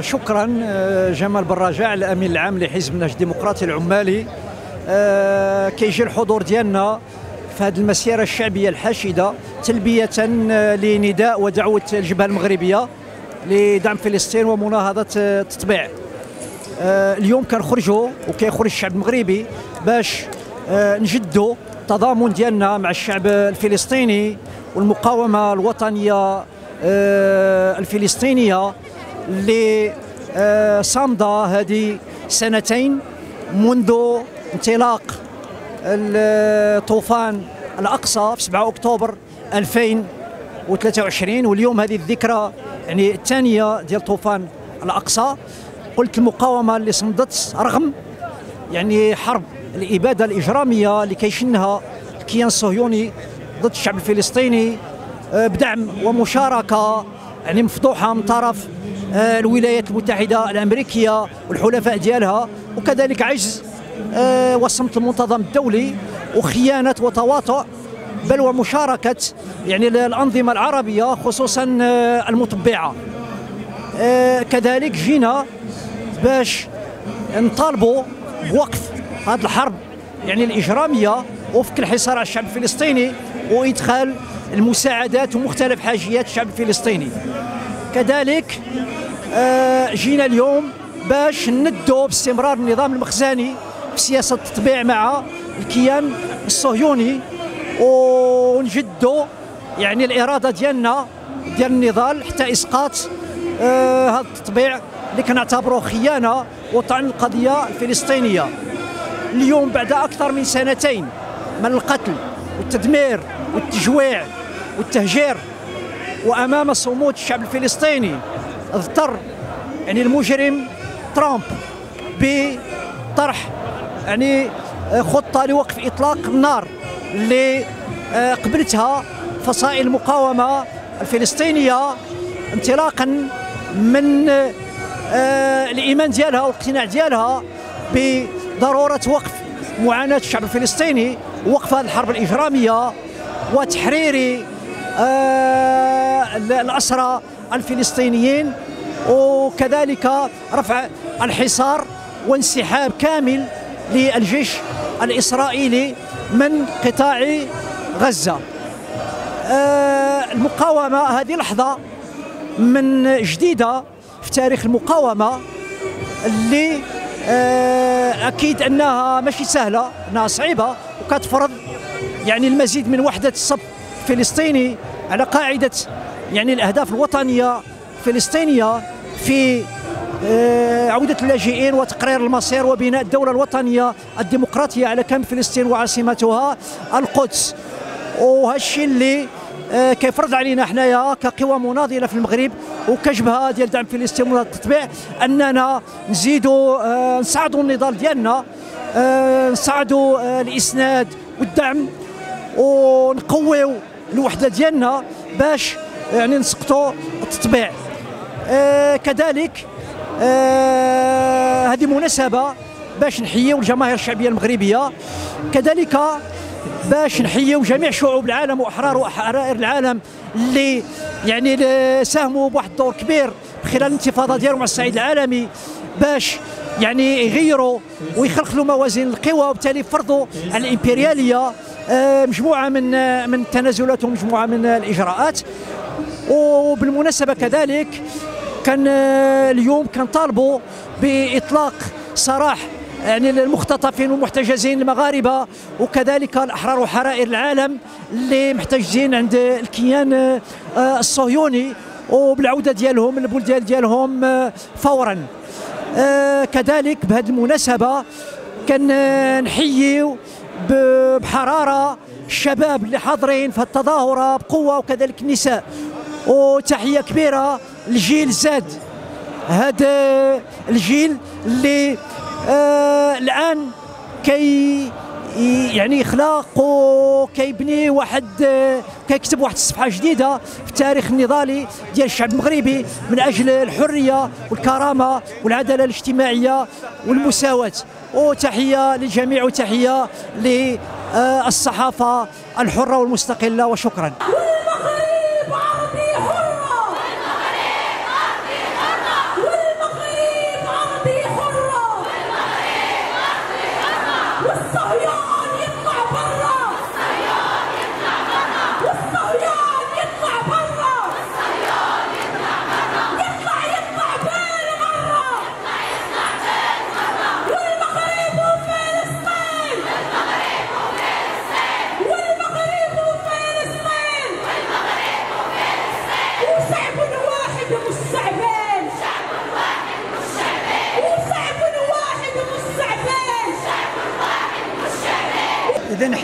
شكرا. جمال بالرجاء الامين العام لحزب النهج الديمقراطي العمالي. كيجي الحضور ديالنا في هذه المسيره الشعبيه الحاشده تلبيه لنداء ودعوه الجبهه المغربيه لدعم فلسطين ومناهضه التطبيع. اليوم كنخرجوا وكيخرج الشعب المغربي باش نجدوا التضامن ديالنا مع الشعب الفلسطيني والمقاومه الوطنيه الفلسطينيه اللي صامده هذه سنتين منذ انطلاق طوفان الأقصى في 7 أكتوبر 2023، واليوم هذه الذكرى يعني الثانية ديال طوفان الأقصى. قلت المقاومة اللي صمدت رغم يعني حرب الإبادة الإجرامية اللي كيشنها الكيان الصهيوني ضد الشعب الفلسطيني بدعم ومشاركة يعني مفضوحة من طرف الولايات المتحدة الأمريكية والحلفاء ديالها، وكذلك عجز وصمت المنتظم الدولي وخيانة وتواطؤ بل ومشاركة يعني الأنظمة العربية خصوصا المطبعة. كذلك جينا باش نطالبوا بوقف هذه الحرب يعني الإجرامية وفك الحصار على الشعب الفلسطيني وإدخال المساعدات ومختلف حاجيات الشعب الفلسطيني. كذلك جينا اليوم باش ندوا باستمرار النظام المخزني في سياسة التطبيع مع الكيان الصهيوني ونجدوا يعني الإرادة ديالنا ديال النضال حتى إسقاط هذا التطبيع اللي كنعتبروه خيانة وطعن القضية الفلسطينية. اليوم بعد أكثر من سنتين من القتل والتدمير والتجويع والتهجير وأمام صمود الشعب الفلسطيني اضطر يعني المجرم ترامب بطرح يعني خطة لوقف إطلاق النار اللي قبلتها فصائل المقاومة الفلسطينية انطلاقا من الإيمان ديالها والاقتناع ديالها بضرورة وقف معاناة الشعب الفلسطيني ووقف هذه الحرب الإجرامية وتحرير الأسرى الفلسطينيين، وكذلك رفع الحصار وانسحاب كامل للجيش الإسرائيلي من قطاع غزة. المقاومة هذه لحظة من جديدة في تاريخ المقاومة اللي أكيد أنها ماشي سهلة، أنها صعيبة وكتفرض يعني المزيد من وحدة الصف الفلسطيني على قاعدة يعني الأهداف الوطنية الفلسطينية في عودة اللاجئين وتقرير المصير وبناء الدولة الوطنية الديمقراطية على كامل فلسطين وعاصمتها القدس. وهذا الشيء اللي كيفرض علينا حنايا كقوى مناضلة في المغرب وكجبهة ديال دعم فلسطين والتطبيع أننا نزيدوا نصعدوا النضال ديالنا، نصعدوا الإسناد والدعم ونقويو الوحدة ديالنا باش يعني نسقطوا التطبيع. كذلك هذه مناسبة باش نحييو الجماهير الشعبية المغربية، كذلك باش نحييو جميع شعوب العالم وأحرار وحرائر العالم اللي يعني ساهموا بواحد الدور كبير خلال الانتفاضة ديالهم على الصعيد العالمي باش يعني يغيروا ويخلخلوا موازين القوى وبالتالي يفرضوا على الإمبريالية مجموعة من التنازلات ومجموعة من الإجراءات. وبالمناسبة كذلك كان اليوم كنطالبوا بإطلاق سراح يعني المختطفين والمحتجزين المغاربة وكذلك الأحرار وحرائر العالم اللي محتجزين عند الكيان الصهيوني وبالعودة ديالهم للبلدان ديالهم فورا. كذلك بهذه المناسبة كان نحييو بحرارة الشباب اللي حاضرين في التظاهرة بقوة وكذلك النساء، وتحية كبيرة للجيل زاد، هذا الجيل اللي الآن كي يعني يخلق وكيبني كيكتب واحد الصفحة جديدة في التاريخ النضالي ديال الشعب المغربي من أجل الحرية والكرامة والعدالة الاجتماعية والمساواة. وتحية للجميع وتحية للصحافة الحرة والمستقلة، وشكرا. والمغرب عربي حرة، والمغرب عربي حرة، والمغرب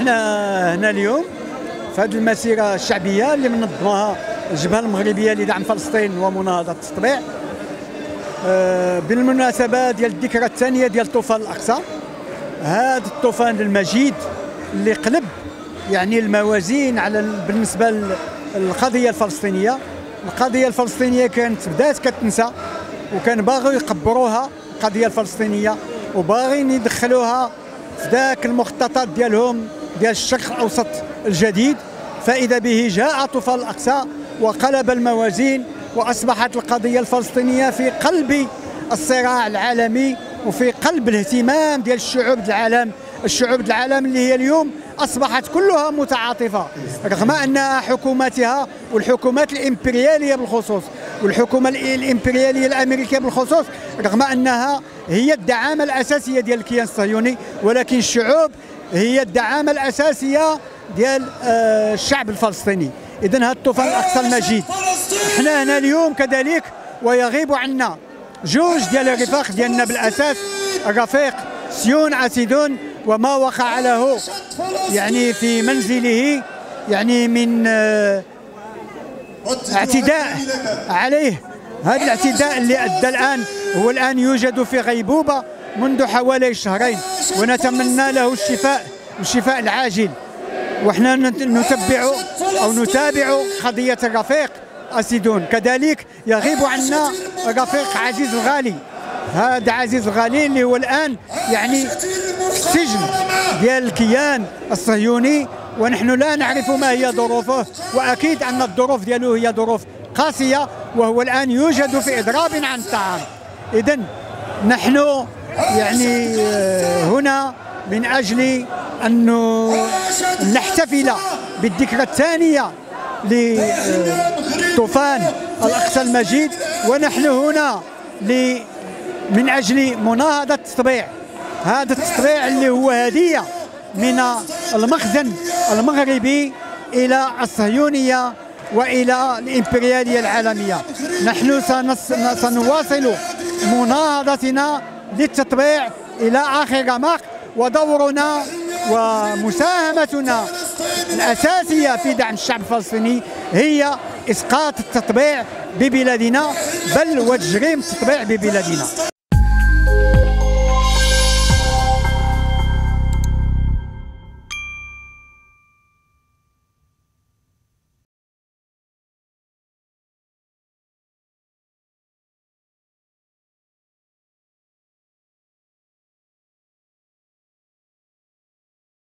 احنا هنا اليوم في هذه المسيره الشعبيه اللي منظمها الجبهه المغربيه لدعم فلسطين ومناهضه التطبيع بالمناسبه ديال الذكرى الثانيه ديال طوفان الاقصى. هذا الطوفان المجيد اللي قلب يعني الموازين على بالنسبه للقضيه الفلسطينيه. القضيه الفلسطينيه كانت بدات كتنسى، وكان باغيو يقبروها القضيه الفلسطينيه وباغيين يدخلوها في ذاك المخططات ديالهم ديال الشرق الاوسط الجديد. فاذا به جاء طوفان الاقصى وقلب الموازين، واصبحت القضيه الفلسطينيه في قلب الصراع العالمي وفي قلب الاهتمام ديال الشعوب العالم اللي هي اليوم اصبحت كلها متعاطفه، رغم ان حكوماتها والحكومات الامبرياليه بالخصوص والحكومه الامبرياليه الامريكيه بالخصوص، رغم انها هي الدعامه الاساسيه ديال الكيان الصهيوني، ولكن الشعوب هي الدعامه الاساسيه ديال الشعب الفلسطيني. اذا هذا الطوفان الاقصى المجيد احنا هنا اليوم كذلك، ويغيب عنا جوج ديال الرفاق ديالنا بالاساس، الرفيق سيون عسيدون وما وقع له يعني في منزله يعني من اعتداء عليه. هذا الاعتداء اللي ادى الان هو الان يوجد في غيبوبه منذ حوالي شهرين، ونتمنى له الشفاء العاجل. وحنا نتابع قضيه الرفيق أسيدون. كذلك يغيب عنا رفيق عزيز الغالي، هذا عزيز الغالي اللي هو الآن يعني في السجن ديال الكيان الصهيوني، ونحن لا نعرف ما هي ظروفه، وأكيد أن الظروف ديالو هي ظروف قاسية، وهو الآن يوجد في إضراب عن الطعام. إذن نحن يعني هنا من أجل أن نحتفل بالذكرى الثانية لطوفان الأقصى المجيد، ونحن هنا من أجل مناهضة التطبيع. هذا التطبيع اللي هو هدية من المخزن المغربي إلى الصهيونية وإلى الإمبريالية العالمية. نحن سنواصل مناهضتنا للتطبيع إلى آخر رمق، ودورنا ومساهمتنا الأساسية في دعم الشعب الفلسطيني هي إسقاط التطبيع ببلادنا، بل وتجريم التطبيع ببلادنا.